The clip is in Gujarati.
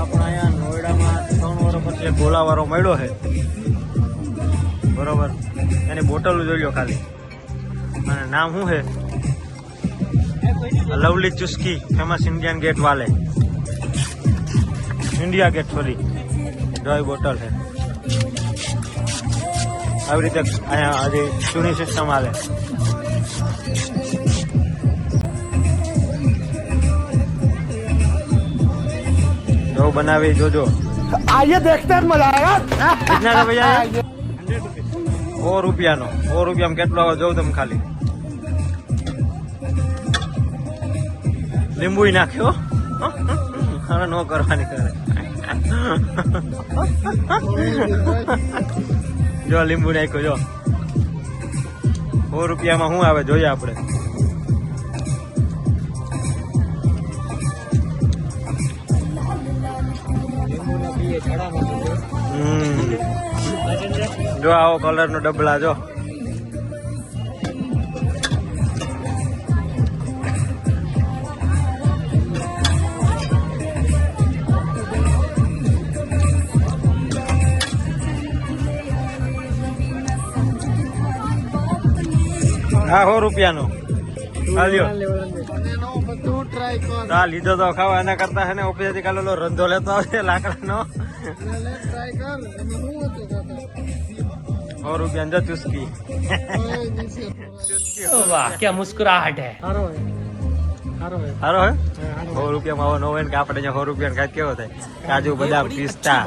આપણે અહીંયા નોઈડામાં 3 વર્ષ પછી એક ગોલાવાળો મળ્યો છે બરોબર, એની બોટલ જોઈ લો ખાલી, અને નામ શું છે? Lovely Chuski famous Indian gate વાલે, India gate sorry, dry bottle છે. આવી રીતે અહીંયા હજી જૂની સિસ્ટમ હાલે. જો બનાવી જોજો. आइए देखते हैं मजा आएगा. कितना का भैया? 100 રૂપિયાનો. 100 રૂપિયામાં કેટલો આવે જોઉં તમે ખાલી. લીંબુ નાખ્યો, હવે નો કરવાની કરે. જો લીંબુ નાખ્યો જો. 100 રૂપિયામાં શું આવે જોઈએ આપણે. જો આવો કલર નો ડબલા જો. આ 100 રૂપિયાનો હા લીધો તો ખાવા, એના કરતા છે ને ઓફિસથી કાલે રંધો લેતો આવે લાકડાનો. 100 રૂપિયા જો ચુસ્કી. वाह क्या मुस्कुराहट है. સારો હે 100 રૂપિયામાં આવો નો હોય ને કે આપણે 100 રૂપિયા ખાઈ કેવો થાય? કાજુ બદામ પિસ્તા